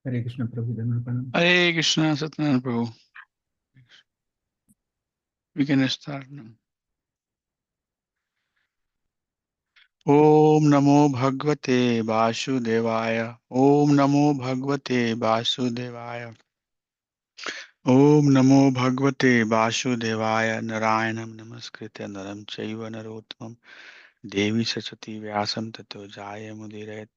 Hare Krishna Prabhu Dhammapanam. Hare Krishna, Satnam Prabhu. We can start now. Om Namo Bhagavate Vasudevaya. Om Namo Bhagavate Vasudevaya. Om Namo Bhagavate Vasudevaya. Narayanam Namaskritya Naram Chaiva Narottamam Devi Saraswati Vyasam Tato Jaya Mudiret.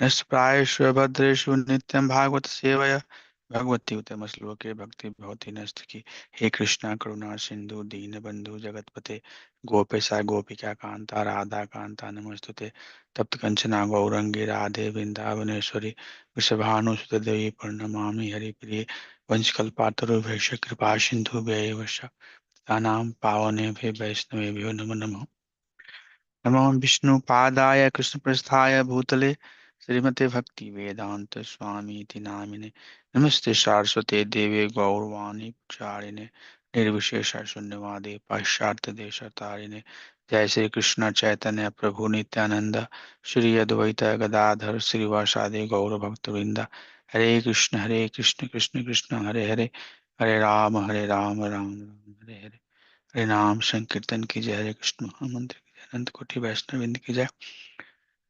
Nastprayeshu Bhadreshu Nityam Bhagavata Sevaya. Bhagwati उत्तम श्लोके भक्ति भवती नस्तकी हे कृष्णा करुणा सिंधु दीन बंधु जगतपते गोपेशा गोपिका कांता राधा कांता नमस्तुते तप्त कंचना गौरंगी राधे वृंदावनेश्वरी वृषभानुसुते देवी प्रणमामि हरिप्रिये वंशकल्पातरुभ्यश्च कृपा सिन्धुभ्यैव च पतितानां पावनेभ्यो वैष्णवेभ्यो नमो नमः नमो विष्णुपादाय कृष्णप्रस्थाय भूतले श्रीमते भक्ति वेदांत स्वामी इति नामिने नमस्ते सारस्वते देवे गौरवाणी प्रचारिणे निर्विशेष शून्यवादे पाश्चात्य देशतारिणे जय श्री कृष्ण चैतन्य प्रभु नित्यानंद श्री अद्वैत गदाधर श्रीवासादि गौर भक्तवृंदा हरे कृष्ण कृष्ण कृष्ण हरे हरे हरे राम राम हरे हरे हरे नाम संकीर्तन की जय हरे कृष्ण महामंत्र की जय अनंत कोटि वैष्णविंद की जय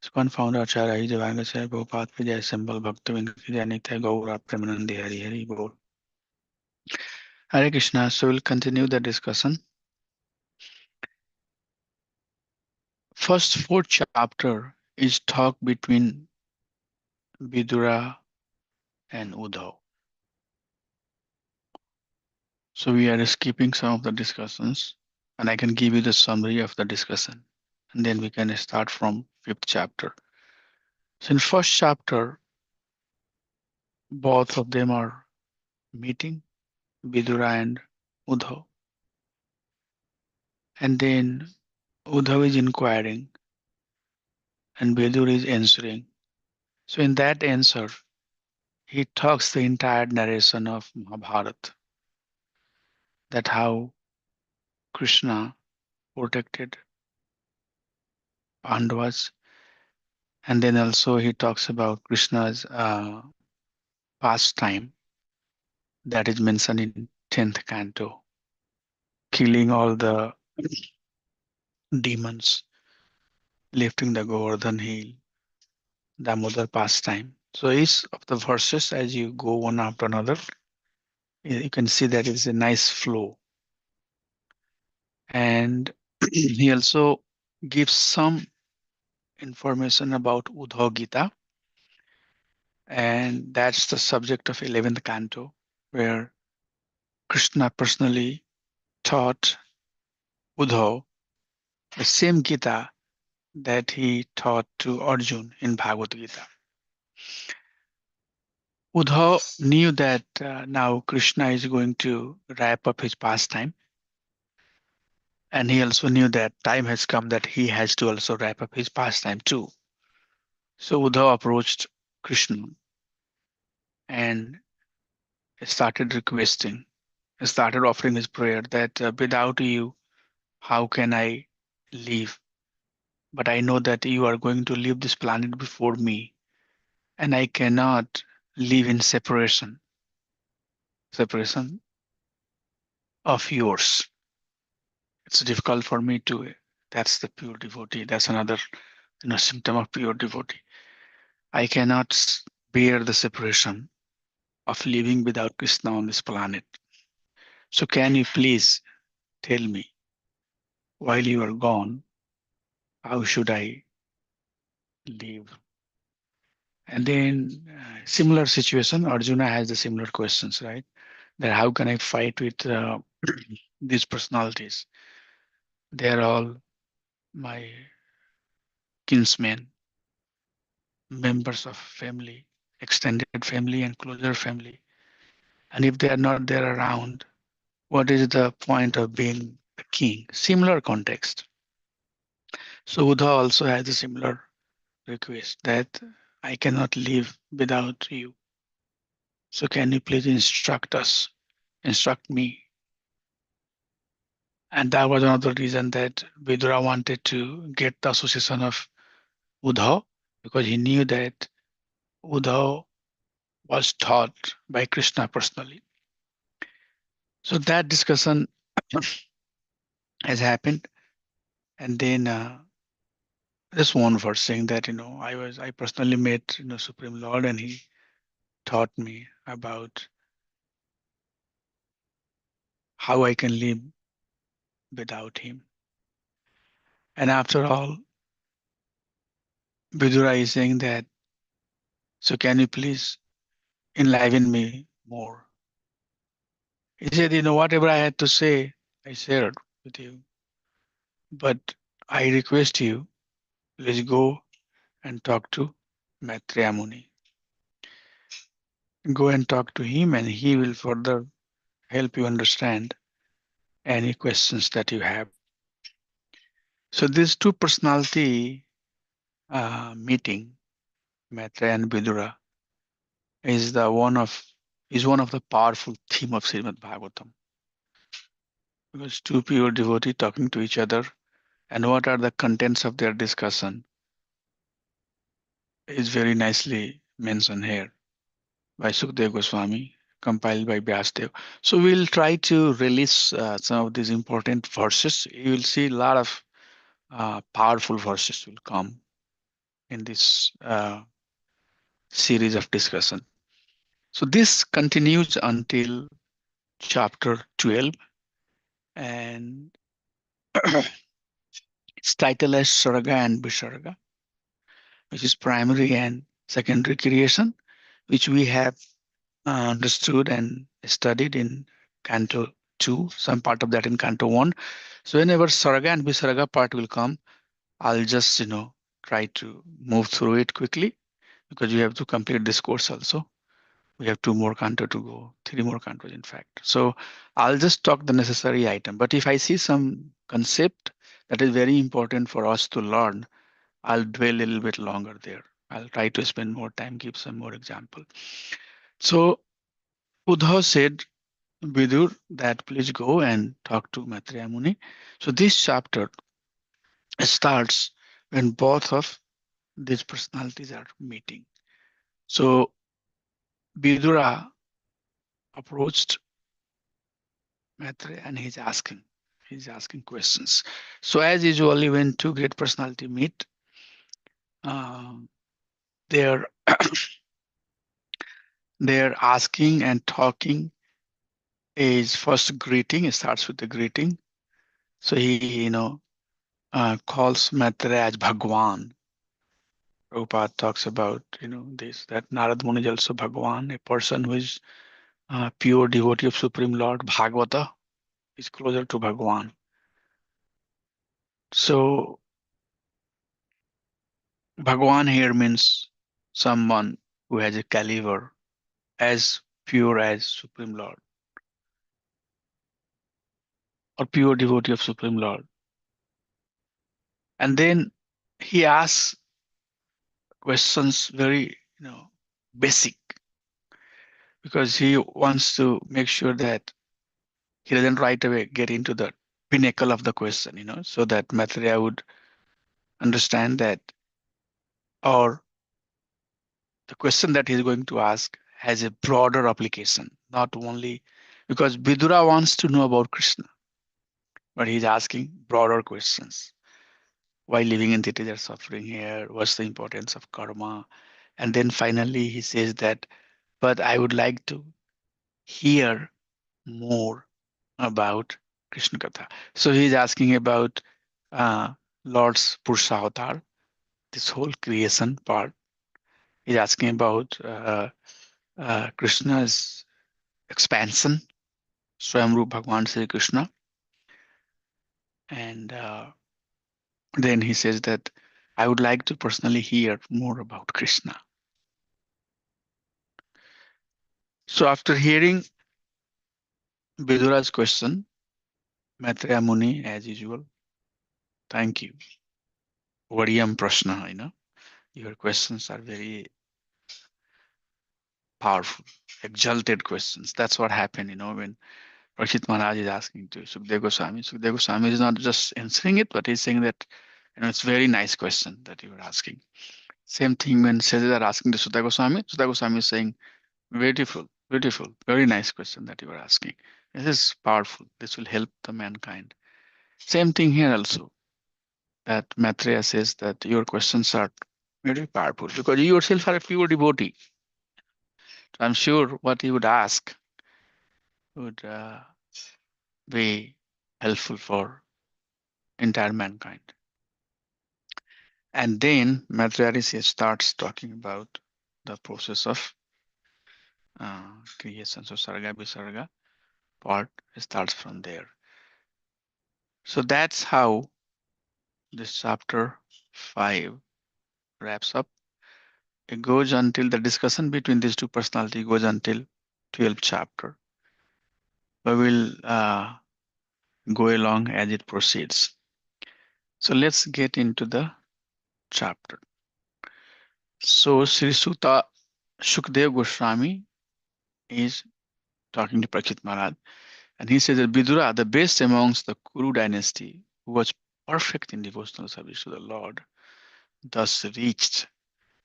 स्कॉन फाउंडर आचार्य ही जवांग से बहुपात की जय सिंबल भक्तविंद की जय नित्य गौर प्रेमानंद हरि हरि बोल हरे Krishna. So we'll continue the discussion. First fourth chapter is talk between Vidura and Uddhav. So we are skipping some of the discussions and I can give you the summary of the discussion and then we can start from fifth chapter. So in first chapter, both of them are meeting, Vidura and Uddhav. And then Uddhav is inquiring and Vidura is answering. So in that answer, he talks the entire narration of Mahabharata, that how Krishna protected Pandavas, and then also he talks about Krishna's pastime that is mentioned in 10th canto, killing all the demons, lifting the Govardhan hill, Damodar pastime. So each of the verses, as you go one after another, you can see that it's a nice flow. And he also gives some information about Uddhav Gita, and that's the subject of 11th canto, where Krishna personally taught Uddhav the same Gita that he taught to Arjun in Bhagavad Gita. Uddhav knew that now Krishna is going to wrap up his pastime, and he also knew that time has come that he has to also wrap up his pastime too. So Uddhav approached Krishna and started requesting, started offering his prayer that without you, how can I live? But I know that you are going to leave this planet before me, and I cannot live in separation of yours. It's difficult for me to. That's the pure devotee. That's another symptom of pure devotee. I cannot bear the separation of living without Krishna on this planet. So can you please tell me, while you are gone, how should I live? And then similar situation, Arjuna has the similar questions, right? That how can I fight with these personalities? They are all my kinsmen, members of family, extended family and closer family. And if they are not there around, what is the point of being a king? Similar context. So Uddha also has a similar request that I cannot live without you. So can you please instruct us, instruct me? And that was another reason that Vidura wanted to get the association of Uddhav, because he knew that Uddhav was taught by Krishna personally. So that discussion has happened, and then just one verse saying that I personally met Supreme Lord, and he taught me about how I can live without him. And after all, Vidura is saying that, so can you please enliven me more? He said, whatever I had to say, I shared with you. But I request you, please go and talk to Maitreya Muni. Go and talk to him, and he will further help you understand any questions that you have. So these two personality meeting, Maitreya and Vidura, is the one of the powerful theme of Srimad Bhagavatam. Because two pure devotees talking to each other, and what are the contents of their discussion is very nicely mentioned here by Sukdev Goswami, compiled by Vyasdev. So we'll try to release some of these important verses. You will see a lot of powerful verses will come in this series of discussion. So this continues until chapter 12, and it's titled as Sarga and Visarga, which is primary and secondary creation, which we have understood and studied in Canto 2, some part of that in Canto 1. So whenever Sarga and Visarga part will come, I'll just, try to move through it quickly because we have to complete this course also. We have two more canto to go, three more cantos in fact. So I'll just talk the necessary item. But if I see some concept that is very important for us to learn, I'll dwell a little bit longer there. I'll try to spend more time, give some more example. So Uddhav said, Vidur, that please go and talk to Maitreya Muni. So this chapter starts when both of these personalities are meeting. So Vidura approached Maitreya and he's asking questions. So as usually when two great personality meet, uh, they're they're asking and talking is first greeting. It starts with the greeting. So he, calls Maitreya as Bhagwan. Prabhupada talks about, this, that Narad Muni is also Bhagwan, a person who is pure devotee of Supreme Lord. Bhagavata is closer to Bhagwan. So Bhagwan here means someone who has a caliber as pure as Supreme Lord or pure devotee of Supreme Lord. And then he asks questions very, basic because he wants to make sure that he doesn't right away get into the pinnacle of the question, so that Maitreya would understand that, or the question that he's going to ask has a broader application, not only because Vidura wants to know about Krishna, but he's asking broader questions. Why living entities are suffering here? What's the importance of karma? And then finally he says that, but I would like to hear more about Krishna Katha. So he's asking about uh, Lord's Purusha Avatar, this whole creation part. He's asking about Krishna's expansion, Swayamrup Bhagwan Sri Krishna. And then he says that I would like to personally hear more about Krishna. So after hearing Vidura's question, Maitreya Muni, as usual, thank you. Variyam Prashna, your questions are very powerful, exalted questions. That's what happened, when Parikshit Maharaj is asking to Sukdev Goswami. Sukdev Goswami is not just answering it, but he's saying that, it's very nice question that you are asking. Same thing when sages are asking to Sukdev Goswami is saying, Beautiful, beautiful. Very nice question that you are asking. This is powerful. This will help the mankind. Same thing here also. That Maitreya says that your questions are very powerful because you yourself are a pure devotee. So I'm sure what you would ask would be helpful for entire mankind. And then Maitreya Rishi starts talking about the process of creation. So Sarga Visarga part starts from there. So that's how this chapter 5 wraps up. It goes until the discussion between these two personalities goes until 12th chapter. We will go along as it proceeds. So let's get into the chapter. So Sri Sutta Shukdev Goswami is talking to Prakshit Maharaj, and he says that Vidura, the best amongst the Kuru dynasty, who was perfect in devotional service to the Lord, thus reached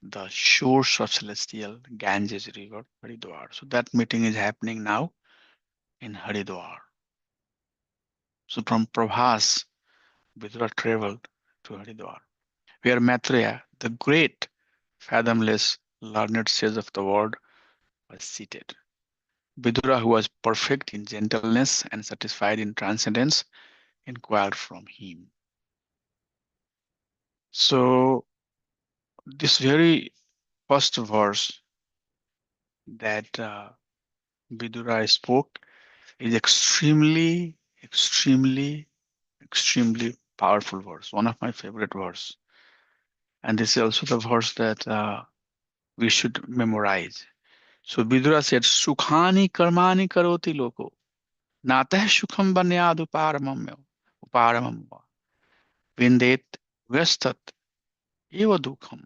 the shores of celestial Ganges river, Haridwar. So that meeting is happening now in Haridwar. So from Prabhas, Vidura traveled to Haridwar, where Maitreya, the great, fathomless, learned sage of the world, was seated. Vidura, who was perfect in gentleness and satisfied in transcendence, inquired from him. So this very first verse that Vidura spoke is extremely powerful verse, one of my favorite verse. And this is also the verse that we should memorize. So Vidura said, Sukhani karmani karoti loko, natah sukham banyad uparamam vindet vestat eva dukham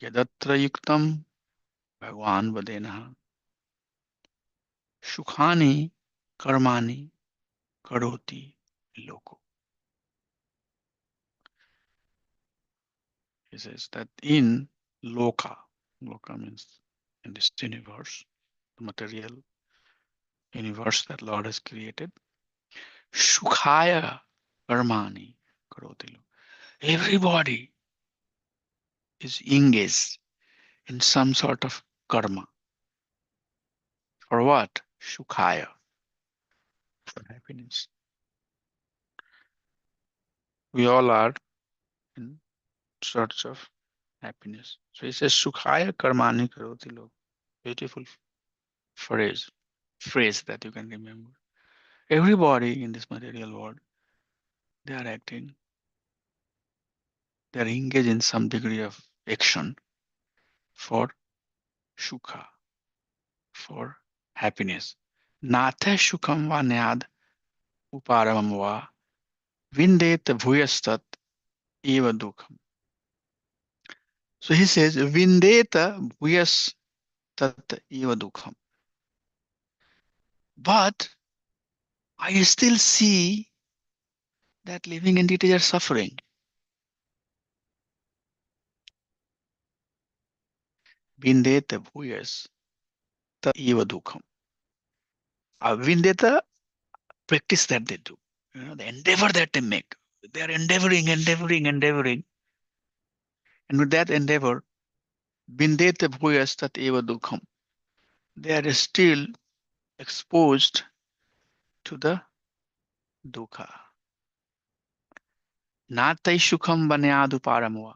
yadatra yuktam bhagwan vadenah sukhani karmani karoti loko. He says that in loka means in this universe, the material universe that Lord has created, Shukhaya Karmani Karotilu. Everybody is engaged in some sort of karma. For what? Shukhaya, for happiness. We all are in search of happiness. So he says Shukhaya Karmani Karotilu. Beautiful phrase, phrase that you can remember. Everybody in this material world, they are acting, they are engaged in some degree of action for Shukha, for happiness. Natha Shukam Vanyad Uparamam Va Vindet Bhuyastat Eva Dukham. So he says, Vindeta Bhuyastat Eva Dukham. But I still see that living entities are suffering. Vindeta Bhuyastat Eva Dukham. Vindeta practice that they do. The endeavor that they make. They are endeavoring. And with that endeavor, Vindeta Bhuyastat Eva Dukham. They are still exposed to the dukkha. Natai Shukham Banyadu Paramava.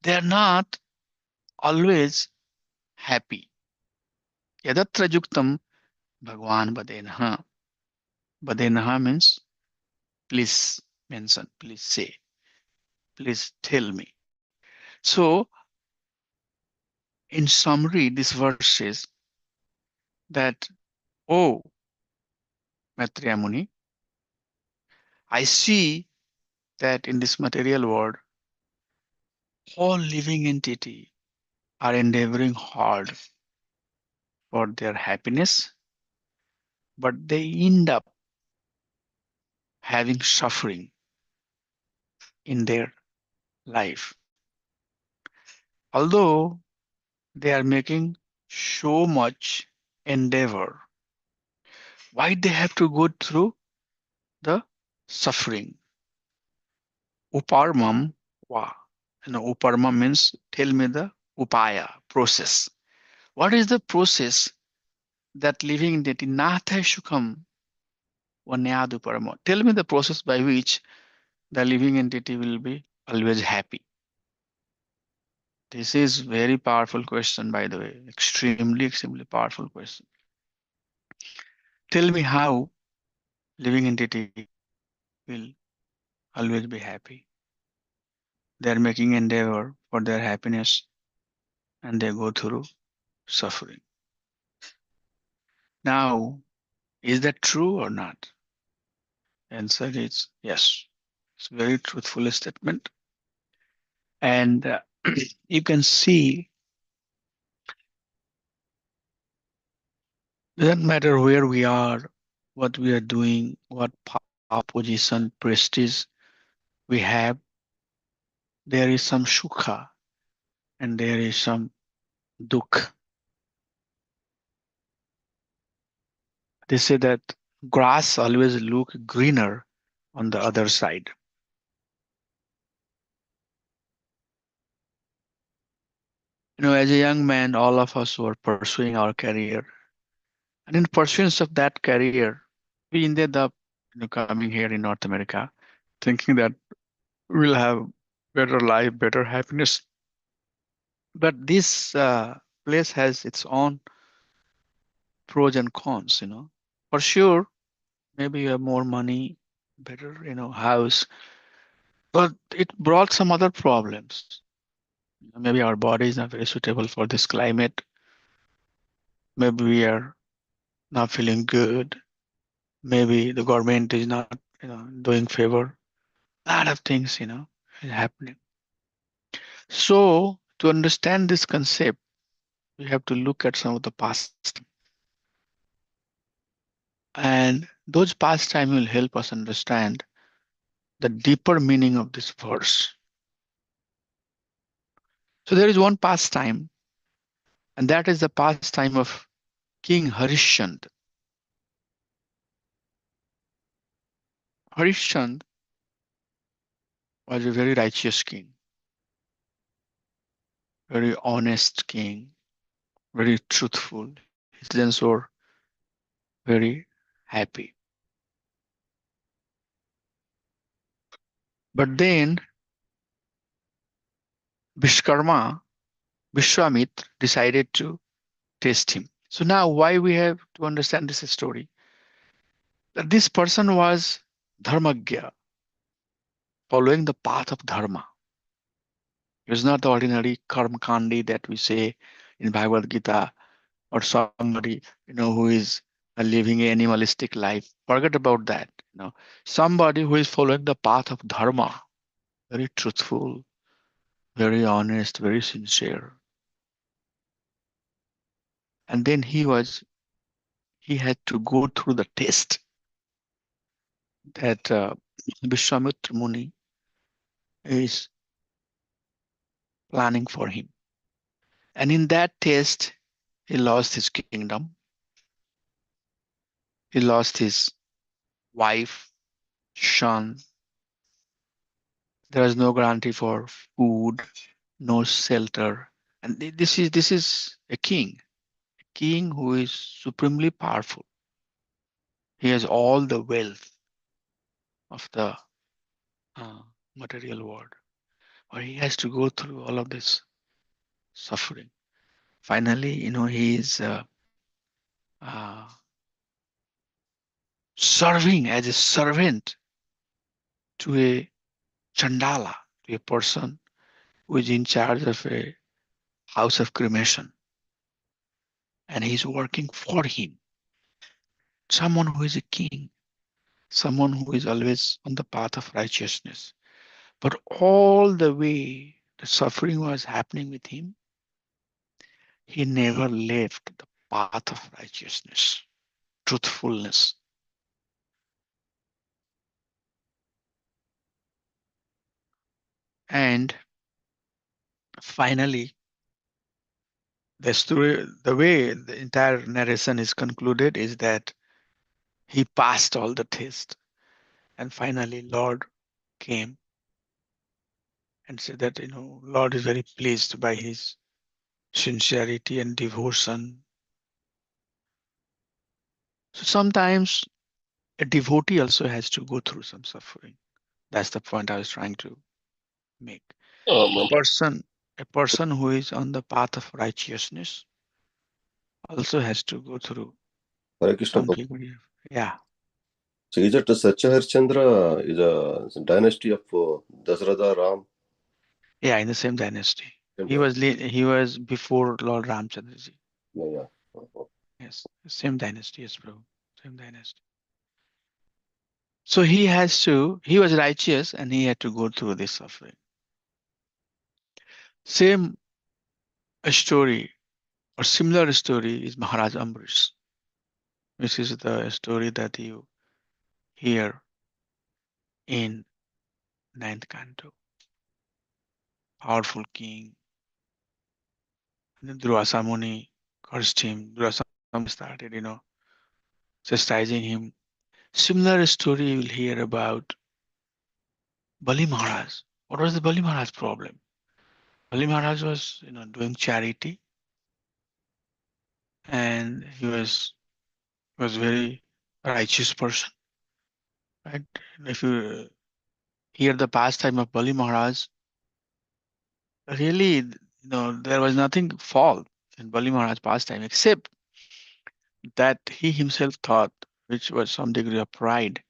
They are not always happy. Yadatra Yuktam Bhagwan Badenaha. Badenaha means please mention, please say, please tell me. So, in summary, this verse says that, oh, Maitreya Muni, I see that in this material world, all living entity are endeavoring hard for their happiness, but they end up having suffering in their life. Although they are making so much endeavor, why they have to go through the suffering? Uparmam wa. Uparmam means tell me the upaya, process. What is the process that living entity natha shukam vanyadu paramo? Tell me the process by which the living entity will be always happy. This is very powerful question, by the way. Extremely powerful question. Tell me how living entity will always be happy. They are making endeavor for their happiness and they go through suffering. Now, is that true or not? Answer is yes. It's a very truthful statement. And you can see, doesn't matter where we are, what we are doing, what power, position, prestige we have, there is some sukha and there is some dukh. They say that grass always look greener on the other side. As a young man, all of us were pursuing our career. And in pursuance of that career, we ended up coming here in North America, thinking that we'll have better life, better happiness. But this place has its own pros and cons. For sure, maybe you have more money, better, house, but it brought some other problems. Maybe our body is not very suitable for this climate. Maybe we are not feeling good. Maybe the government is not, doing favor. A lot of things, is happening. So to understand this concept, we have to look at some of the past, and those past time will help us understand the deeper meaning of this verse. So there is one pastime, and that is the pastime of King Harishchand. Harishchand was a very righteous king, very honest king, very truthful. His citizens were very happy. But then Vishkarma, Vishwamitra decided to test him. So now why we have to understand this story? That this person was Dharmagya, following the path of Dharma. He was not the ordinary Karmakandi that we say in Bhagavad Gita, or somebody, who is living an animalistic life. Forget about that. Somebody who is following the path of Dharma, very truthful, very honest, very sincere. And then he had to go through the test that Vishwamitra Muni is planning for him. And in that test, he lost his kingdom, he lost his wife, son. There is no guarantee for food, no shelter. And this is a king who is supremely powerful. He has all the wealth of the uh, material world, but he has to go through all of this suffering. Finally, he is uh, serving as a servant to a chandala, to a person who is in charge of a house of cremation, and he's working for him. Someone who is a king, someone who is always on the path of righteousness. But all the way the suffering was happening with him, he never left the path of righteousness, truthfulness. And finally, The story, the way the entire narration is concluded is that he passed all the tests, and finally Lord came and said that, Lord is very pleased by his sincerity and devotion. So sometimes a devotee also has to go through some suffering. That's the point I was trying to make. A Um, person, a person who is on the path of righteousness also has to go through Hare Krishna some Prabhu. degree of, yeah, So is it Satya Harishchandra is a dynasty of Dasratha Ram? yeah, in the same dynasty. Same He dynasty. was he was before Lord Ramchandraji. Yeah, yeah. Yes, same dynasty, yes, bro. Same dynasty. So he was righteous and he had to go through this suffering. Same story or similar story is Maharaj Ambrish, which is the story that you hear in ninth canto. Powerful king, and then Durvasa Muni cursed him. Durvasa Muni started, chastising him. Similar story you will hear about Bali Maharaj. What was the Bali Maharaj problem? Bali Maharaj was, doing charity, and he was very righteous person, right? If you hear the pastime of Bali Maharaj, really, there was nothing fault in Bali Maharaj pastime except that he himself thought, which was some degree of pride,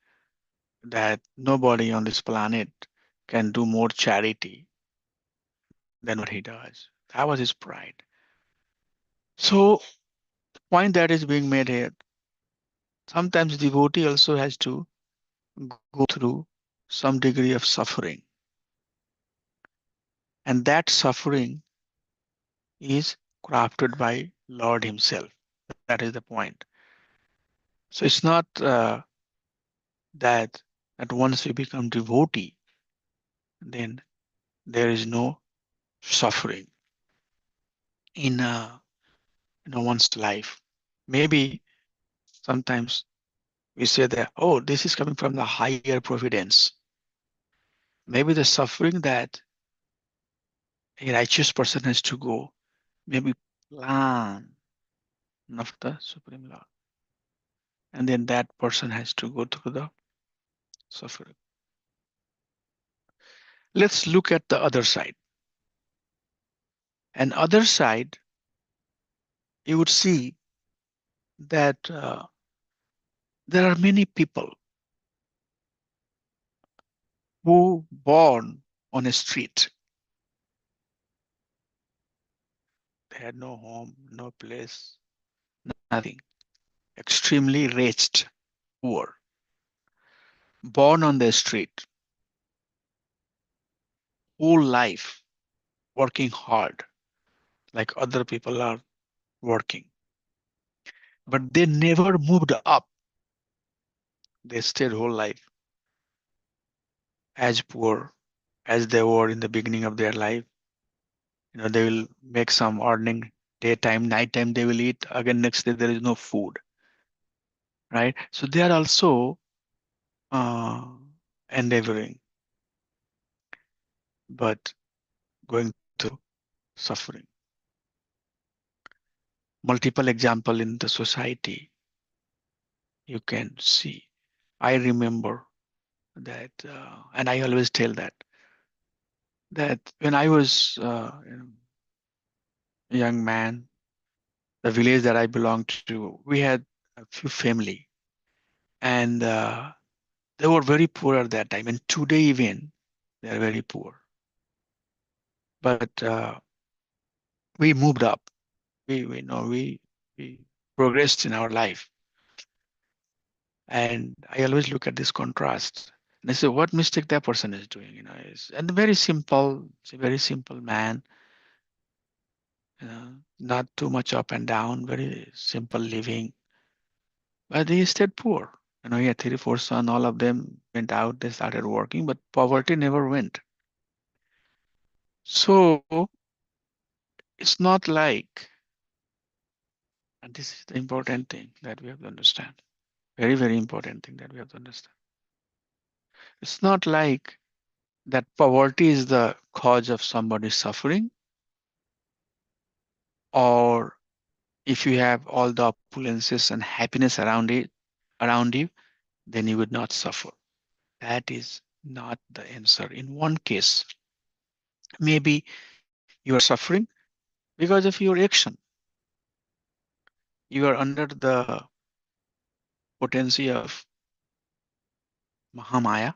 that nobody on this planet can do more charity than what he does. That was his pride. So, point that is being made here, sometimes devotee also has to go through some degree of suffering, and that suffering is crafted by Lord Himself. That is the point. So it's not that once we become devotee, then there is no suffering in one's life. Maybe sometimes we say that, oh, this is coming from the higher providence. Maybe the suffering that a righteous person has to go, maybe plan of the Supreme Lord. And then that person has to go through the suffering. Let's look at the other side. And other side, you would see that there are many people who born on a street. They had no home, no place, nothing. Extremely wretched, poor, born on the street, whole life working hard like other people are working. But they never moved up. They stayed whole life as poor as they were in the beginning of their life. They will make some earning daytime, nighttime they will eat. Again, next day there is no food, right? So they are also uh, endeavoring, but going through suffering. Multiple example in the society you can see. I remember that, and I always tell that when I was a young man, the village that I belonged to, we had a few family, and they were very poor at that time, and today even they are very poor. But we moved up. We know we progressed in our life, and I always look at this contrast. And I say, what mistake that person is doing? And very simple. It's a very simple man. Not too much up and down. Very simple living, but he stayed poor. He had three, four sons. All of them went out. They started working, but poverty never went. So it's not like And this is the important thing that we have to understand. Very, very important thing that we have to understand. It's not like that poverty is the cause of somebody's suffering, or if you have all the opulences and happiness around you, then you would not suffer. That is not the answer. In one case, maybe you are suffering because of your action. You are under the potency of Mahamaya,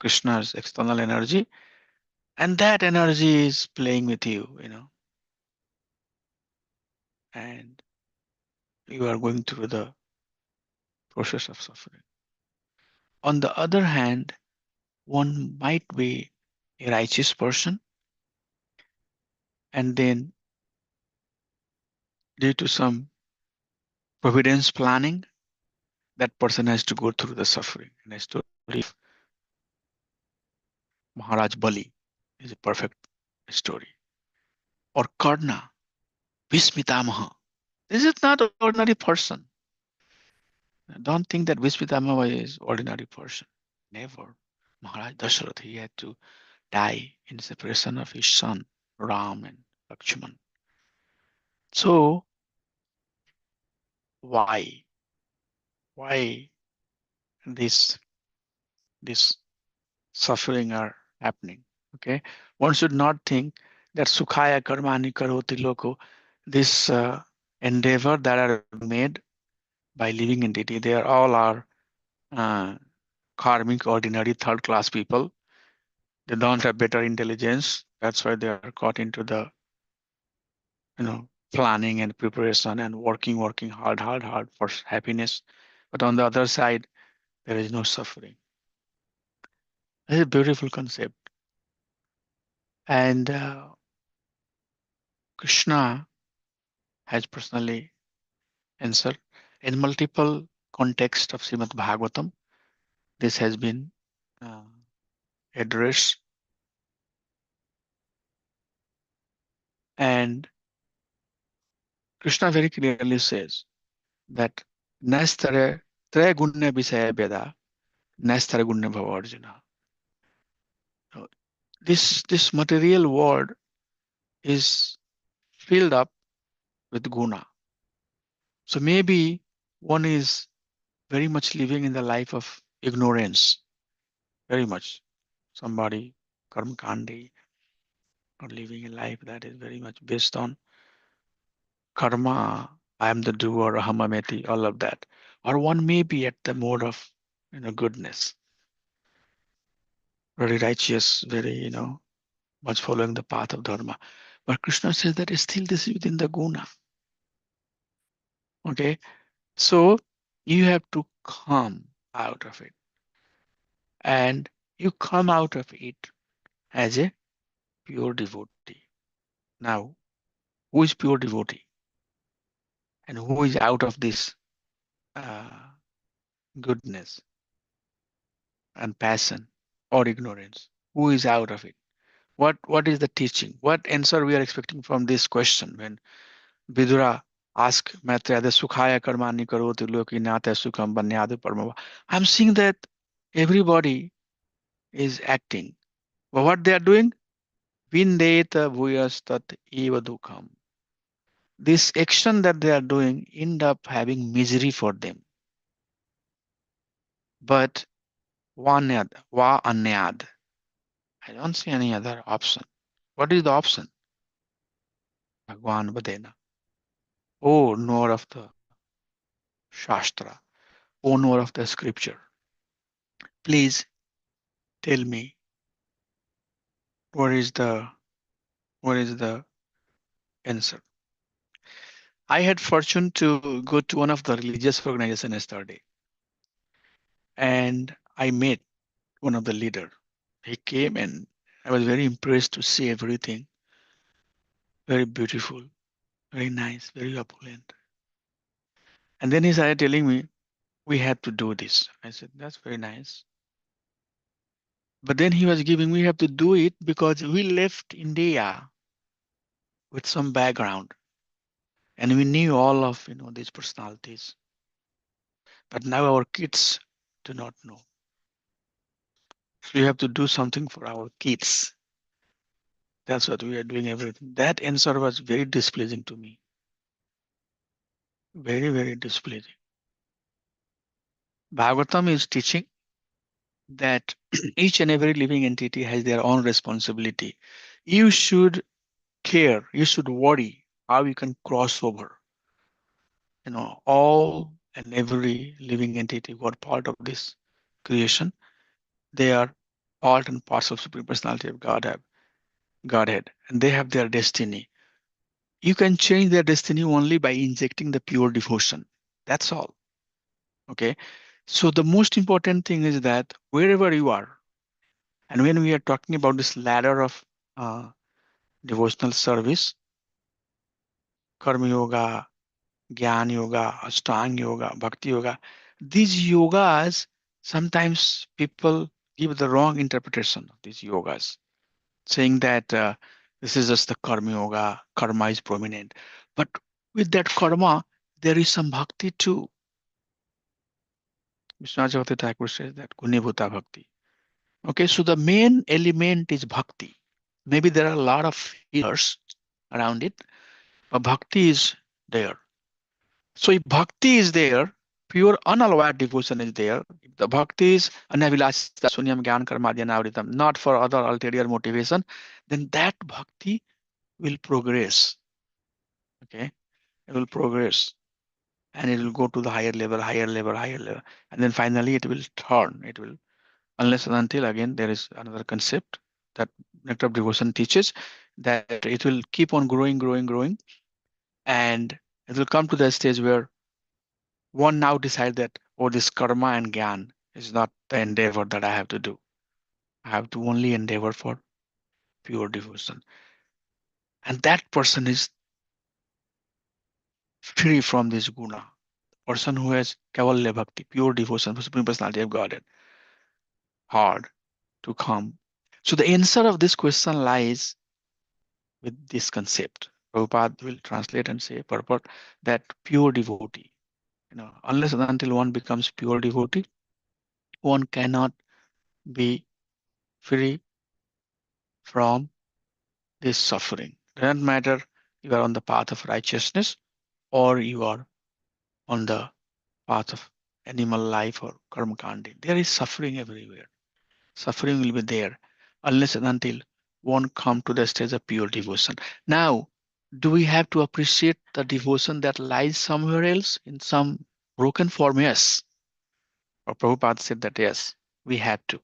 Krishna's external energy, and that energy is playing with you, and you are going through the process of suffering. On the other hand, one might be a righteous person, and then due to some providence planning, that person has to go through the suffering. And a story of Maharaj Bali is a perfect story. Or Karna, Vismitamaha. This is not an ordinary person. Don't think that Vismitamaha is ordinary person. Never. Maharaj Dasharath, he had to die in separation of his son Ram and Lakshman. So why? Why this this suffering are happening? Okay, one should not think that Sukhaya Karmani Karoti Loko, this endeavor that are made by living entity, they are all are uh, karmic, ordinary, third class people. They don't have better intelligence. That's why they are caught into the planning and preparation and working hard for happiness. But on the other side, there is no suffering. It's a beautiful concept. And Krishna has personally answered in multiple contexts of Srimad Bhagavatam. This has been uh, addressed, and Krishna very clearly says that Nastare Tre Gunne Visaya Veda, Nastare Gunne Bhava Arjuna. So this material world is filled up with guna. So maybe one is very much living in the life of ignorance, very much. Somebody karma kandi, or living a life that is very much based on karma. I am the doer, ahamameti, all of that. Or one may be at the mode of goodness, very righteous, very much following the path of dharma. But Krishna says that still this is within the guna. Okay, so you have to come out of it, and you come out of it as a pure devotee. Now, who is pure devotee and who is out of this uh, goodness and passion or ignorance? Who is out of it? What is the teaching? What answer we are expecting from this question when Vidura asked Maitreya, the Sukhaya Karmani Karoti Lokinata Sukham Banyadu Parmava. I'm seeing that everybody is acting. But what they are doing? Vindeta Bhuyastat Eva Dukham. This action that they are doing end up having misery for them. But wa anyad. I don't see any other option. What is the option? Bhagwan Vadena. Oh, knower of the Shastra. Oh, knower of the scripture. Please tell me what is the answer. I had fortune to go to one of the religious organization yesterday, and I met one of the leader. He came and I was very impressed to see everything. Very beautiful, very nice, very opulent. And then he started telling me, we had to do this. I said, that's very nice. But then he was giving, we have to do it because we left India with some background. And we knew all of these personalities, but now our kids do not know. So we have to do something for our kids. That's what we are doing everything. That answer was very displeasing to me. Very, very displeasing. Bhagavatam is teaching that each and every living entity has their own responsibility. You should care, you should worry how you can cross over. All and every living entity who are part of this creation, they are part and parcel of Supreme Personality of Godhead, and they have their destiny. You can change their destiny only by injecting the pure devotion. That's all. Okay. So the most important thing is that wherever you are, and when we are talking about this ladder of uh, devotional service, Karma Yoga, Gyan Yoga, Ashtanga Yoga, Bhakti Yoga, these yogas, sometimes people give the wrong interpretation of these yogas, saying that this is just the Karma Yoga, karma is prominent. But with that karma, there is some bhakti too. Vishwanath Chakravarti Thakur says that Gunibhuta Bhakti. Okay, so the main element is bhakti. Maybe there are a lot of feelers around it, but bhakti is there. So if bhakti is there, pure unalloyed devotion is there. If the bhakti is anabhilasita sunyam gyan karmadhyana not for other ulterior motivation, then that bhakti will progress. Okay, it will progress and it will go to the higher level, higher level, higher level, and then finally it will turn. It will, unless and until again there is another concept that nectar of devotion teaches, that it will keep on growing, growing, growing, and it will come to the stage where one now decide that, oh, this karma and gyan is not the endeavor that I have to do. I have to only endeavor for pure devotion. And that person is free from this guna. Person who has kavalya bhakti, pure devotion for Supreme Personality of Godhead, hard to come. So the answer of this question lies with this concept. Prabhupada will translate and say, purport that pure devotee, unless and until one becomes pure devotee, one cannot be free from this suffering. Doesn't matter you are on the path of righteousness or you are on the path of animal life or karma kandi. There is suffering everywhere. Suffering will be there unless and until one come to the stage of pure devotion. Now, do we have to appreciate the devotion that lies somewhere else in some broken form? Yes. Or Prabhupada said that yes, we have to.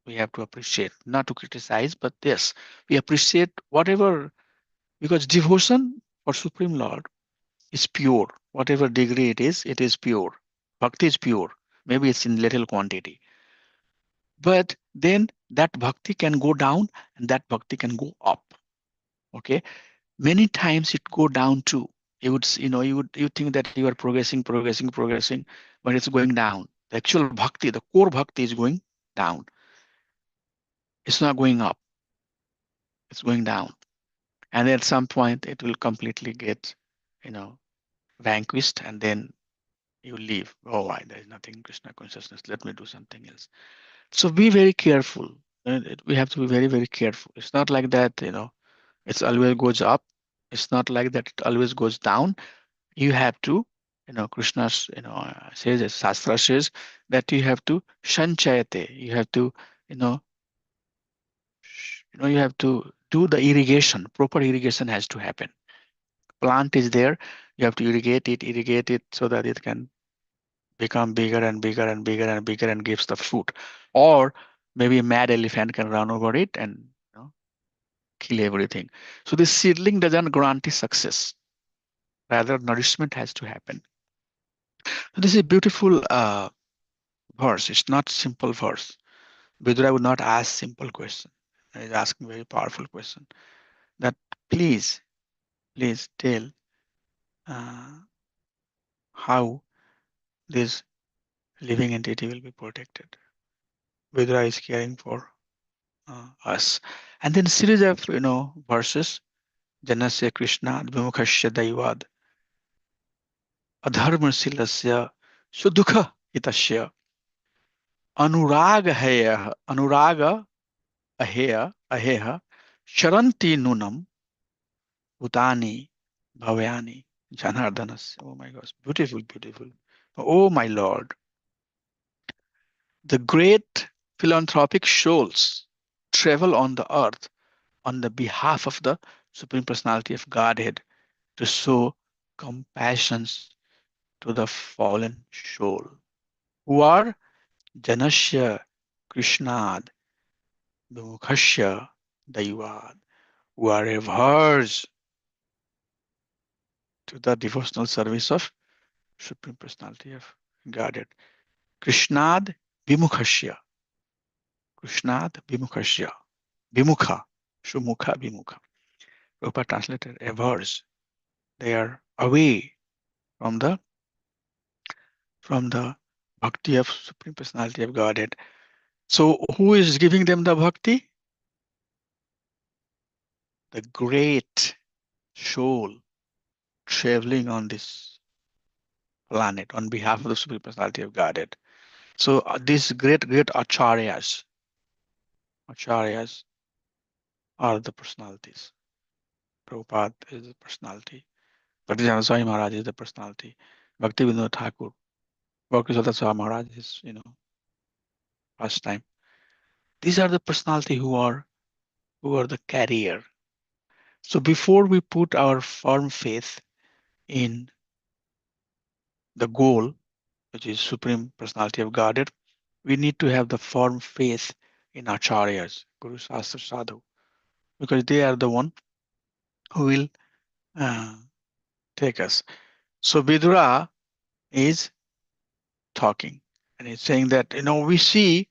We have to appreciate, not to criticize, but yes, we appreciate whatever, because devotion for Supreme Lord is pure. Whatever degree it is pure. Bhakti is pure. Maybe it's in little quantity. But then that bhakti can go down and that bhakti can go up. Okay. Many times it go down too. You think that you are progressing, progressing, progressing, but it's going down. The actual bhakti, the core bhakti is going down. It's not going up. It's going down. And at some point it will completely get, you know, vanquished, and then you leave. Oh, why? There is nothing in Krishna consciousness. Let me do something else. So be very careful. We have to be very, very careful. It's not like that, it's always goes up. It's not like that it always goes down. You have to, Krishna, says, as Shastra says, that you have to shanchayate. You have to, you know, you have to do the irrigation. Proper irrigation has to happen. Plant is there. You have to irrigate it so that it can become bigger and bigger and bigger and bigger and gives the fruit. Or maybe a mad elephant can run over it and kill everything. So this seedling doesn't guarantee success. Rather, nourishment has to happen. So this is a beautiful verse. It's not simple verse. Vidura would not ask simple question. He's asking very powerful question. That please, please tell uh, how this living entity will be protected. Vidura is caring for us. And then series of verses. Janasya Krishna Vimukashya Daivad. अधर्मशीलस्य सुदुःख हितस्य अनुराग हेयः अनुराग अहेय शरन्ति नूनम भूतानि भवयानि Janardanasya. Oh my gosh, beautiful, beautiful. Oh my Lord, the great philanthropic souls travel on the earth on the behalf of the Supreme Personality of Godhead to show compassion to the fallen soul who are Janasya Krishnad Mukhasya Daivad, who are averse to the devotional service of Supreme Personality of Godhead. Krishnad Vimukhasya. Krishnad Vimukhasya. Vimukha. Shumukha Vimukha. Prabhupada translated averse. They are away from the bhakti of Supreme Personality of Godhead. So who is giving them the bhakti? The great soul traveling on this planet on behalf of the Supreme Personality of Godhead. So these great acharyas are the personalities. Prabhupada is the personality. Bhaktivedanta Swami Maharaj is the personality. Bhaktivinoda Thakur, Bhaktivedanta Swami Maharaj is, first time. These are the personality who are the carrier. So before we put our firm faith in the goal, which is Supreme Personality of Godhead, we need to have the firm faith in acharyas, Guru Shastra Sadhu, because they are the one who will uh, take us. So Vidura is talking and he's saying that, we see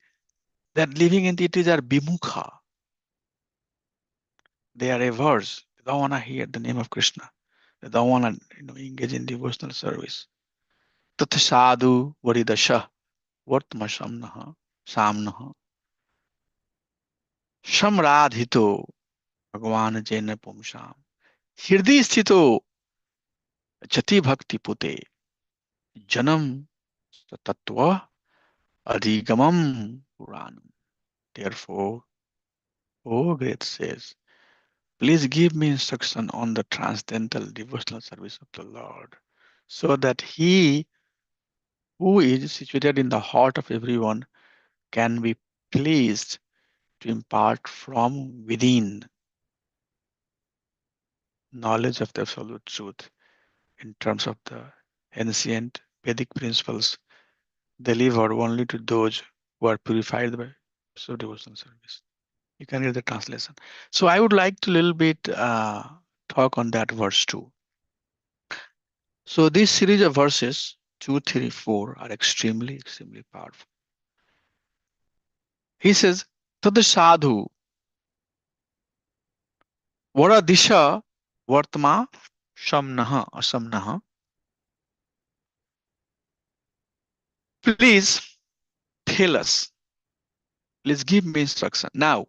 that living entities are bimukha. They are averse. They don't want to hear the name of Krishna. They don't want to, engage in devotional service. Tat sadhu varidasha vartma samnaha samnaha samradhito bhagwan jena pumsam hriday sthito jati bhakti pute janam tattva adhigamam puranam. Therefore, O great says, please give me instruction on the transcendental devotional service of the Lord, so that He who is situated in the heart of everyone can be pleased to impart from within knowledge of the absolute truth in terms of the ancient Vedic principles delivered only to those who are purified by so devotional service. You can read the translation. So I would like to little bit talk on that verse too. So this series of verses 2, 3, 4 are extremely powerful. He says, Tad sadhu vara disha vartma shamnaha asamnaha. Please tell us. Please give me instruction. Now,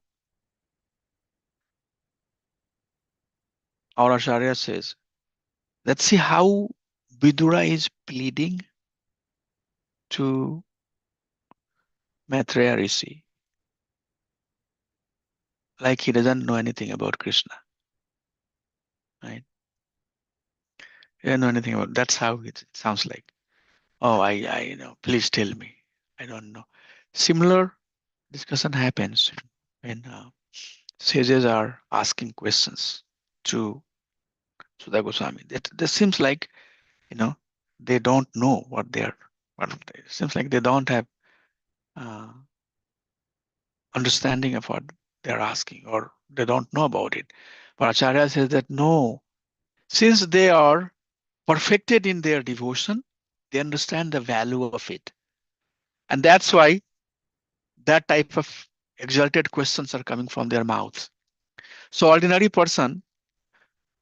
our Acharya says, let's see how Vidura is pleading to Maitreya Rishi, like he doesn't know anything about Krishna, right? He doesn't know anything about. That's how it sounds like. Oh, please tell me. I don't know. Similar discussion happens when sages are asking questions to Sudha Goswami. That seems like, you know, they don't know what they're. What it seems like they don't have uh, understanding of what they're asking, or they don't know about it. But Acharya says that no, since they are perfected in their devotion, they understand the value of it. And that's why that type of exalted questions are coming from their mouths. So ordinary person,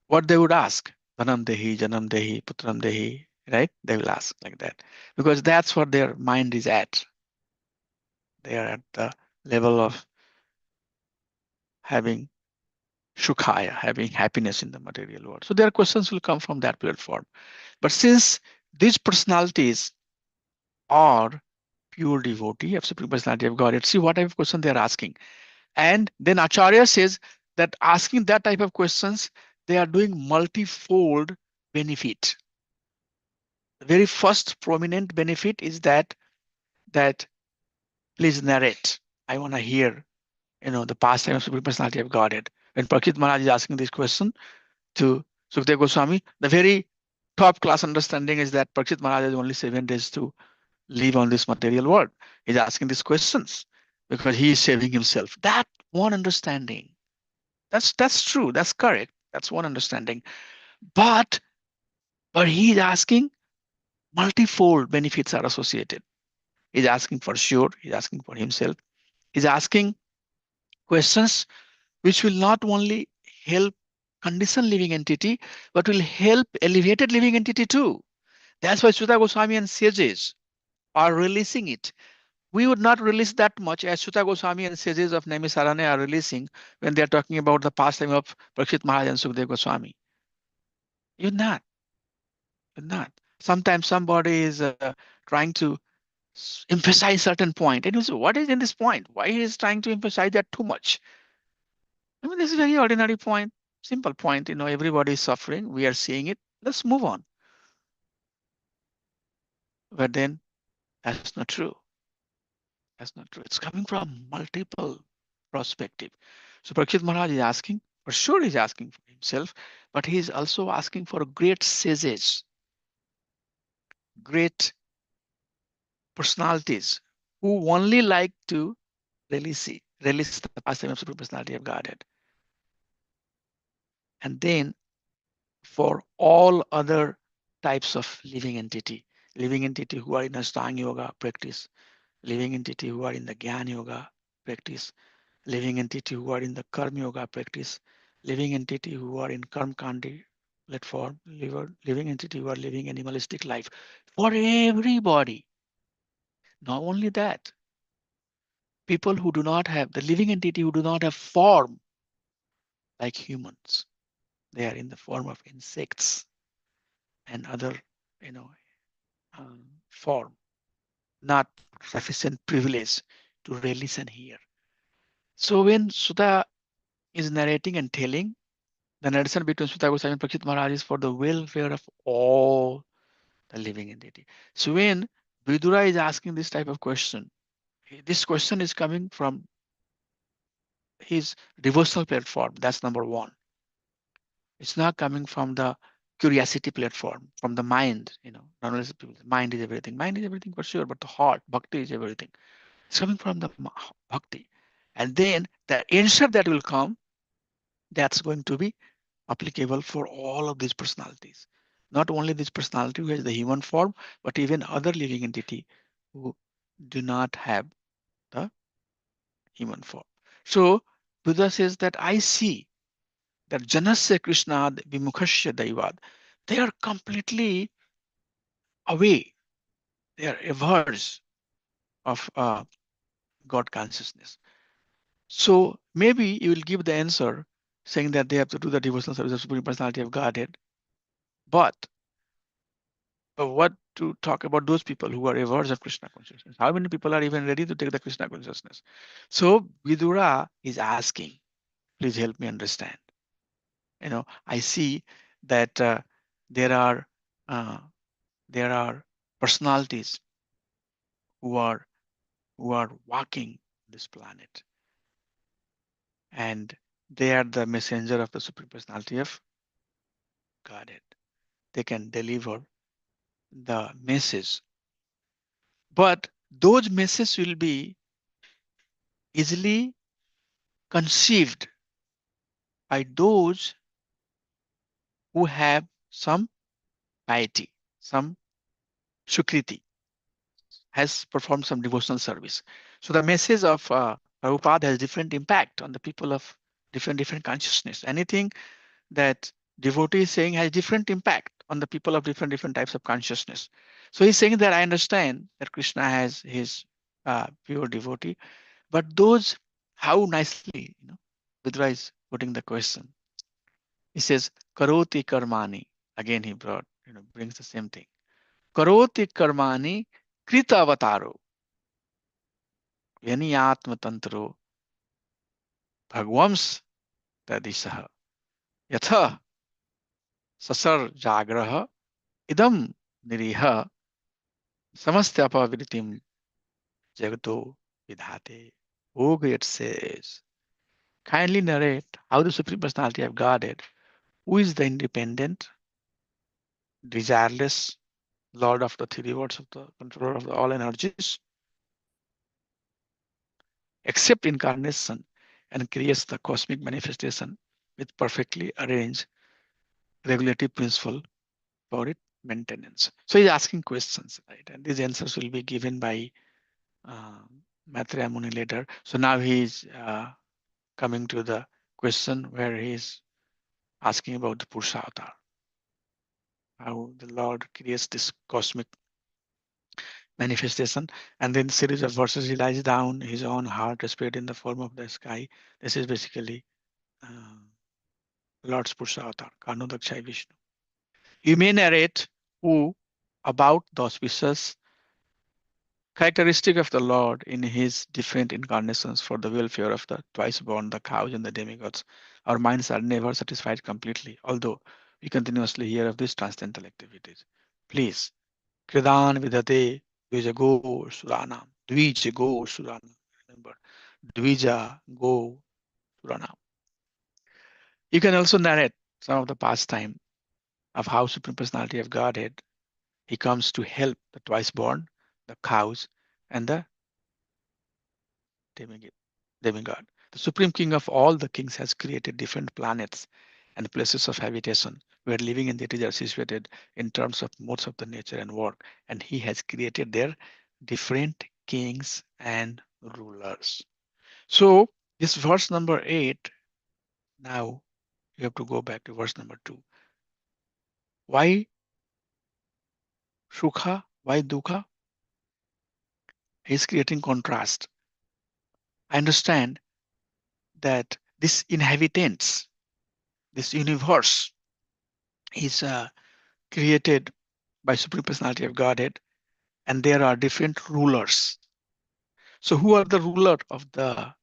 what they would ask, Janam Dehi, Putram Dehi, right? They will ask like that. Because that's what their mind is at. They are at the level of having Shukhaya, having happiness in the material world. So their questions will come from that platform. But since these personalities are pure devotee of Supreme Personality of Godhead. See what type of question they are asking. And then Acharya says that asking that type of questions, they are doing multifold benefit. The very first prominent benefit is that please narrate. I want to hear, the pastime of Supreme Personality of Godhead. When Prakshit Maharaj is asking this question to Sukadeva Goswami, the very top class understanding is that Prakshit Maharaj has only 7 days to live on this material world. He's asking these questions because he is saving himself. That one understanding. That's true. That's correct. That's one understanding. But but he's asking multifold benefits are associated. He's asking for sure. He's asking for himself. He's asking questions which will not only help conditioned living entity, but will help elevated living entity too. That's why Sutta Goswami and sages are releasing it. We would not release that much as Sutta Goswami and sages of Naimisaranya are releasing when they are talking about the pastime of Parikshit Maharaj and Sukadeva Goswami. You're not. You're not. Sometimes somebody is trying to emphasize certain point, and you say, "What is in this point? Why he is trying to emphasize that too much?" I mean, this is a very ordinary point, simple point. Everybody is suffering. We are seeing it. Let's move on. But then that's not true. That's not true. It's coming from multiple perspective. So Parikshit Maharaj is asking, for sure he's asking for himself, but he's also asking for great sages, great personalities who only like to release the pastime of Supreme Personality of Godhead. And then for all other types of living entity who are in Ashtanga Yoga practice, living entity who are in the Jnana Yoga practice, living entity who are in the Karma Yoga practice, living entity who are in Karma Kandi platform, living entity who are living animalistic life. For everybody, not only that, people who do not have the living entity who do not have form like humans, they are in the form of insects and other, you know, form, not sufficient privilege to really listen here. So when Sutta is narrating and telling, the narration between Sutta Goswami and Prakshit Maharaj is for the welfare of all the living entity. So when Vidura is asking this type of question, this question is coming from his devotional platform. That's number one. It's not coming from the curiosity platform, from the mind. Not people, mind is everything. Mind is everything for sure, but the heart, bhakti is everything. It's coming from the bhakti. And then the answer that will come, that's going to be applicable for all of these personalities. Not only this personality who has the human form, but even other living entity who do not have the human form. So Buddha says that I see that Janasya Krishnad Vimukhasya Daivad, they are completely away. They are averse of God consciousness. So maybe you will give the answer saying that they have to do the devotional service of Supreme Personality of Godhead. But what to talk about those people who are averse of Krishna consciousness? How many people are even ready to take the Krishna consciousness? So Vidura is asking, please help me understand. I see that there are uh, there are personalities who are walking this planet, and they are the messenger of the Supreme Personality of Godhead. They can deliver the message, but those messages will be easily conceived by those who have some piety, some sukriti, has performed some devotional service. So the message of Prabhupada has different impact on the people of different consciousness. Anything that devotee is saying has different impact on the people of different types of consciousness. So he's saying that I understand that Krishna has his pure devotee, but those, how nicely, Vidura is putting the question. He says, Karoti karmani. Again, he brings the same thing. karoti karmani krita avataro yani atma tantro bhagwams tadisah yatha sasar jagraha idam niriha samastapavritim jagato vidhate. Oh, great says, kindly narrate how the Supreme Personality of Godhead, who is the independent, desireless Lord of the three worlds of the controller of all energies, accept incarnation and creates the cosmic manifestation with perfectly arranged regulative principle for its maintenance. So he's asking questions, right? And these answers will be given by uh, Maitreya Muni later. So now he's coming to the question where he's asking about the Purusha avatar, how the Lord creates this cosmic manifestation, and then series of verses he lies down his own heart, spirit in the form of the sky. This is basically uh, Lord's Purusha avatar, Karnodakshai Vishnu. You may narrate who about the auspicious characteristic of the Lord in his different incarnations for the welfare of the twice born, the cows and the demigods. Our minds are never satisfied completely, although we continuously hear of these transcendental activities. Please, Kridan Vidhate Dvijago Suranam. Dvijago Suranam. Remember, Dvija Go Suranam. You can also narrate some of the pastime of how Supreme Personality of Godhead he comes to help the twice born, the cows, and the demigod. demigod. The Supreme King of all the kings has created different planets and places of habitation where living entities are situated in terms of modes of the nature and work. And he has created their different kings and rulers. So this verse number 8, now you have to go back to verse number 2. Why Sukha? Why Dukha? He's creating contrast. I understand that this inhabitants, this universe is created by Supreme Personality of Godhead, and there are different rulers. So, who are the ruler of the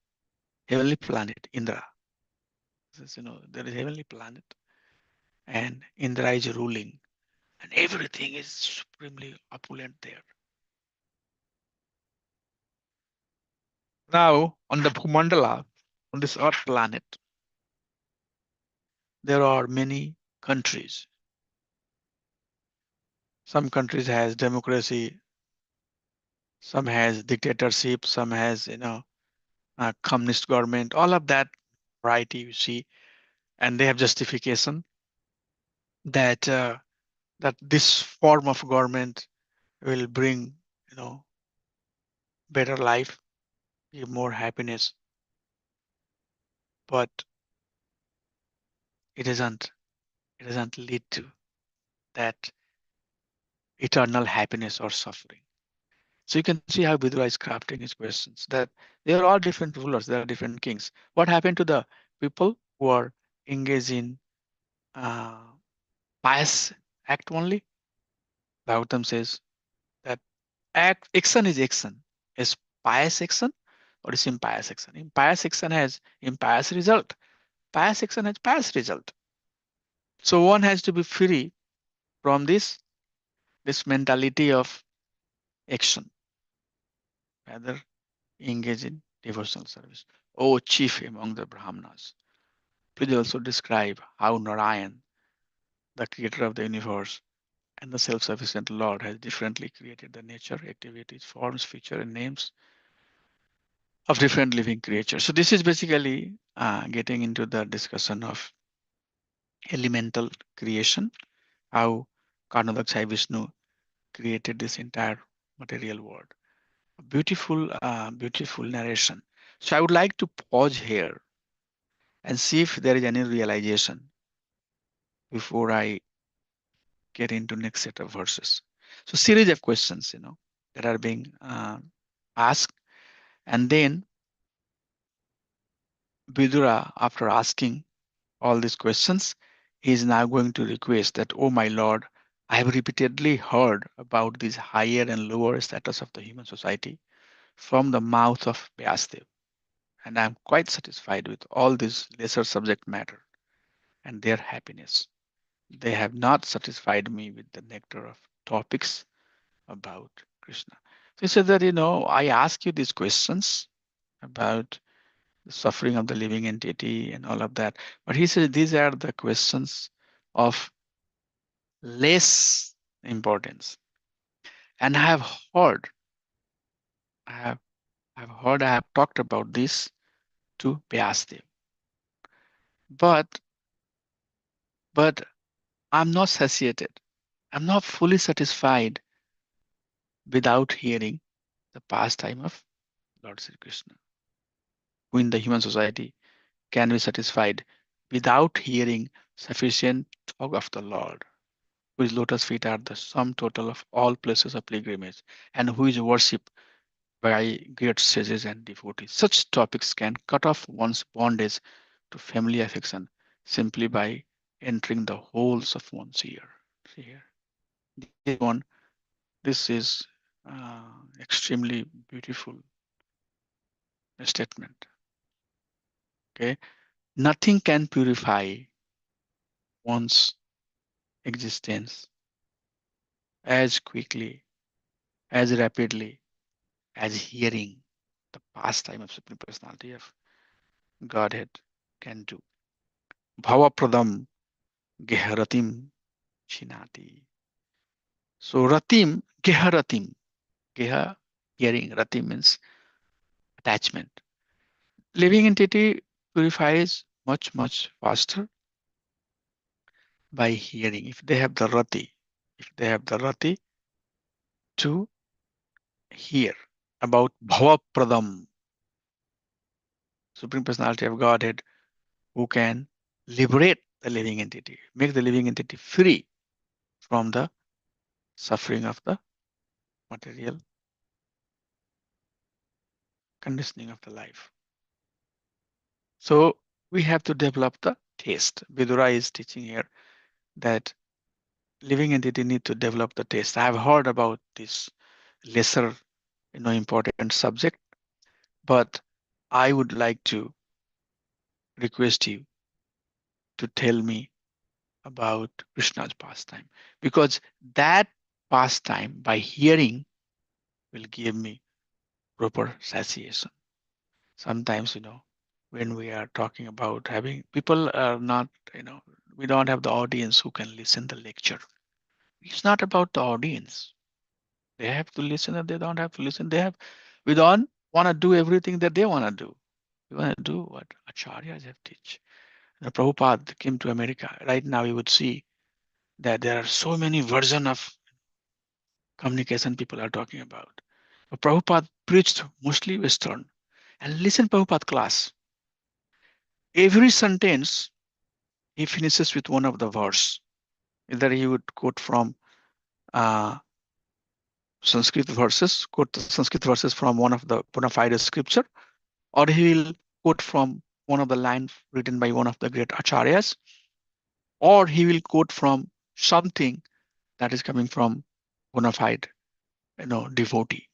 heavenly planet? Indra. This, there is heavenly planet, and Indra is ruling, and everything is supremely opulent there. Now, on the Bhumandala, on this Earth planet, there are many countries. Some countries has democracy, some has dictatorship, some has communist government. All of that variety you see, and they have justification that that this form of government will bring better life, give more happiness, but it doesn't lead to that eternal happiness or suffering. So you can see how Vidura is crafting his questions, that they are all different rulers, there are different kings. What happened to the people who are engaged in uh, pious act only? Bhagavatam says that action is action. Is pious action or is impious action? Impious action has impious result. Pious action has pious result. So one has to be free from this mentality of action, rather engage in devotional service. O chief among the Brahmanas, please also describe how Narayan, the creator of the universe and the self-sufficient Lord, has differently created the nature, activities, forms, feature, and names of different living creatures. So this is basically getting into the discussion of elemental creation, how Karnodakshai Vishnu created this entire material world. Beautiful, beautiful narration. So I would like to pause here and see if there is any realization before I get into next set of verses. So series of questions, that are being asked, and then Vidura, after asking all these questions, he is now going to request that, oh my Lord, I have repeatedly heard about these higher and lower status of the human society from the mouth of Vyasdev, and I am quite satisfied with all this lesser subject matter and their happiness. They have not satisfied me with the nectar of topics about Krishna. So he said that, I ask you these questions about the suffering of the living entity and all of that. But he said these are the questions of less importance. And I have, I have talked about this to Vyasdev. But, but I'm not satiated. I'm not fully satisfied without hearing the pastime of Lord Sri Krishna, who in the human society can be satisfied without hearing sufficient talk of the Lord, whose lotus feet are the sum total of all places of pilgrimage, and who is worshipped by great sages and devotees. Such topics can cut off one's bondage to family affection simply by entering the holes of one's ear. See here. This is one. This is extremely beautiful statement. Okay, nothing can purify one's existence as quickly, as rapidly as hearing the pastime of Supreme Personality of Godhead can do. Bhavapradam Geharatim Shinati. So Ratim, Geharatim, Geha, hearing, Ratim means attachment. Living entity purifies much, much faster by hearing. If they have the Rati, if they have the Rati to hear about Bhavapradam, Supreme Personality of Godhead, who can liberate the living entity, make the living entity free from the suffering of the material conditioning of the life. So we have to develop the taste. Vidura is teaching here that living entity need to develop the taste. I have heard about this lesser, important subject, but I would like to request you to tell me about Krishna's pastime, because that pastime by hearing will give me proper satiation. Sometimes, when we are talking about having people are not, we don't have the audience who can listen the lecture. It's not about the audience. They have to listen or they don't have to listen. We don't want to do everything that they want to do. We want to do what acharyas have teach. Prabhupada came to America. Right now, you would see that there are so many versions of communication people are talking about. But Prabhupada preached mostly Western. And listen Prabhupada class. Every sentence he finishes with one of the verse. Either he would quote from uh, quote the Sanskrit verses from one of the bona fide scripture, or he will quote from one of the lines written by one of the great acharyas, or he will quote from something that is coming from bona fide, devotee.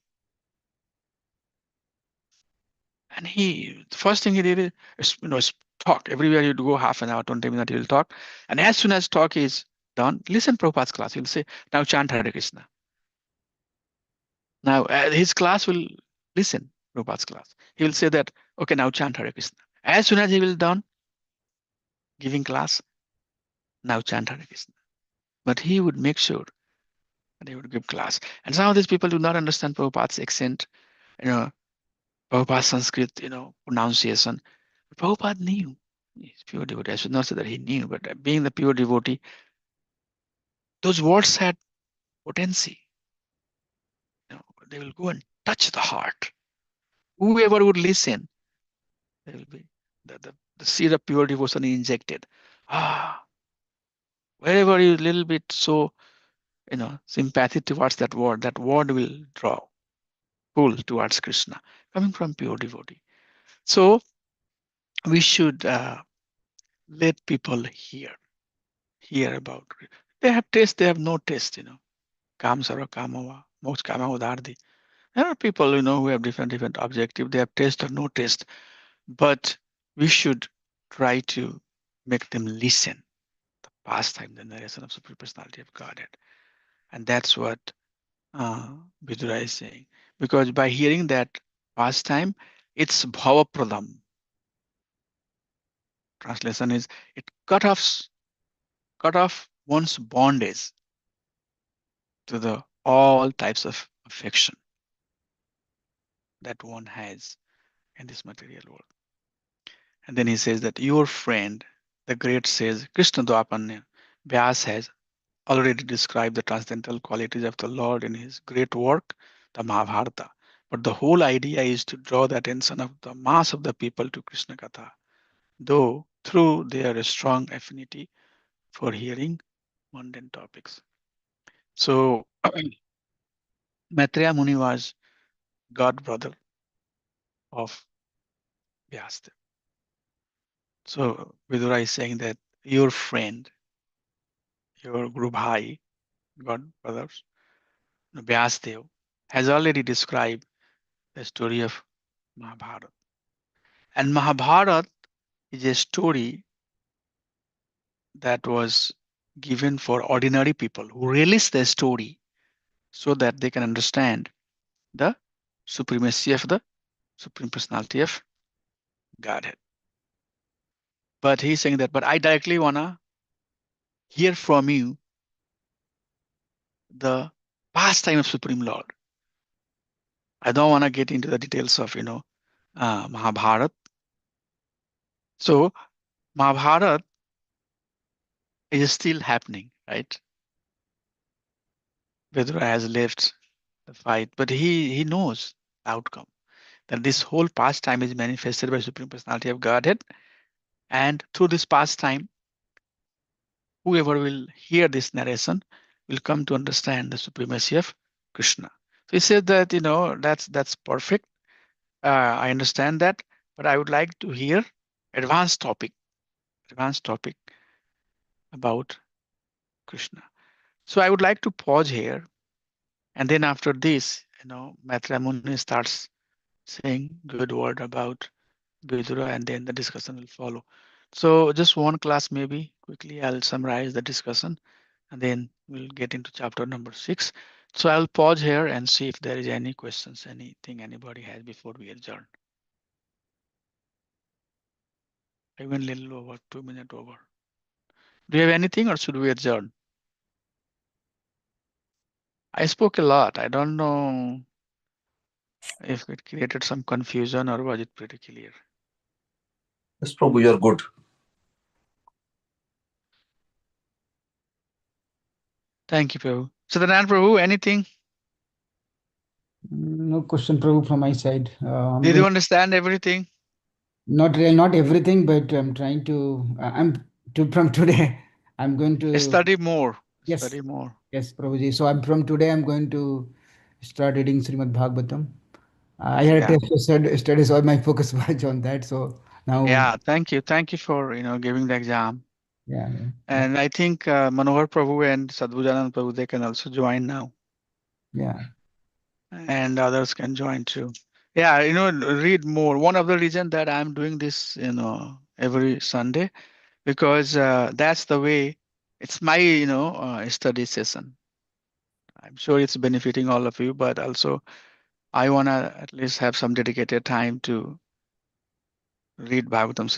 And the first thing he did is talk. Everywhere you'd go, half an hour, 20 minutes, he'll talk. And as soon as talk is done, listen Prabhupada's class. He'll say, now chant Hare Krishna. Now his class will listen Prabhupada's class. He will say that, okay, now chant Hare Krishna. As soon as he will done giving class, now chant Hare Krishna. But he would make sure that he would give class. And some of these people do not understand Prabhupada's accent, you know, Prabhupada's Sanskrit, pronunciation. But Prabhupada knew. He's pure devotee. I should not say that he knew, but being the pure devotee, those words had potency. They will go and touch the heart. Whoever would listen, there will be the seed of pure devotion injected. Ah, wherever you little bit so sympathy towards that word will draw, pull towards Krishna, coming from pure devotee. So we should let people hear about. They have taste, they have no taste, Kam sarva kamava, moksha kama udardi. There are people, who have different objective. They have taste or no taste, but we should try to make them listen. The pastime, the narration of Supreme Personality of Godhead, and that's what uh, Vidura is saying. Because by hearing that pastime, it's bhava pradam. Translation is it cut off one's bondage to the all types of affection that one has in this material world. And then he says that your friend, the great sage Krishna Dwapanya, Vyas has already described the transcendental qualities of the Lord in his great work, the Mahabharata. But the whole idea is to draw the attention of the mass of the people to Krishna Katha, though through their strong affinity for hearing mundane topics. So Maitreya Muni was god brother of Vyasdev. So Vidura is saying that your friend, your Guru Bhai, god brothers, Vyasdev, has already described the story of Mahabharata. And Mahabharata is a story that was given for ordinary people who relish the story so that they can understand the supremacy of the Supreme Personality of Godhead. But he's saying that, but I directly wanna hear from you the pastime of Supreme Lord. I don't wanna get into the details of Mahabharata. So Mahabharata is still happening, right? Vidura has left the fight, but he knows the outcome that this whole pastime is manifested by Supreme Personality of Godhead, and through this pastime, whoever will hear this narration will come to understand the supremacy of Krishna. So he said that that's perfect. I understand that, but I would like to hear advanced topic, advanced topic about Krishna. So I would like to pause here, and then after this, Maitreya Muni starts saying good word about Vidura, and then the discussion will follow. So just one class maybe quickly I'll summarize the discussion and then we'll get into chapter number 6. So I'll pause here and see if there is any questions, anything anybody has before we adjourn. I went a little over 2 minutes over. Do you have anything or should we adjourn? I spoke a lot. I don't know if it created some confusion or was it pretty clear. Yes, Prabhu, you are good. Thank you, Prabhu. So then, Prabhu, anything? No question, Prabhu, from my side. I'm Did going you understand everything? not everything, but I'm trying to. From today. I'm going to. Study more. Yes, Study more. yes, Prabhuji. So from today. I'm going to start reading Srimad Bhagavatam. I had a Yeah. test to study, so my focus was on that. So now, Yeah. Thank you. Thank you for giving the exam. yeah, yeah, yeah. And I think Manohar Prabhu and Sadhujanand Prabhu, they can also join now. Yeah. And others can join too. Yeah, read more. One of the reason that I'm doing this, every Sunday, because that's the way it's my, study session. I'm sure it's benefiting all of you, but also I want to at least have some dedicated time to read Bhagavatam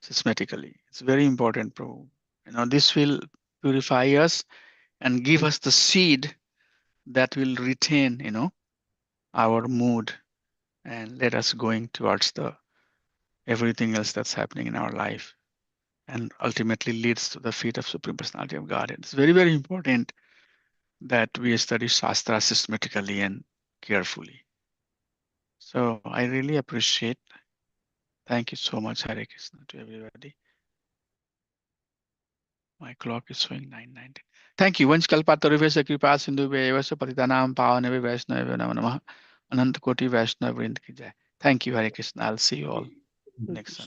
systematically. It's very important, Prabhu. This will purify us and give us the seed that will retain, our mood and let us going towards the everything else that's happening in our life and ultimately leads to the feet of Supreme Personality of God. It's very, very important that we study Shastra systematically and carefully. So I really appreciate. Thank you so much, Hare Krishna, to everybody. My clock is showing 9:19. Thank you. Vansh kalpatarubhya kripa sindhu evasya patitanam pavanebhyo vaishnavyo namo namah. Anant Koti Vaishnav Vrind ki jai. Thank you, Hare Krishna. I'll see you all next Sunday.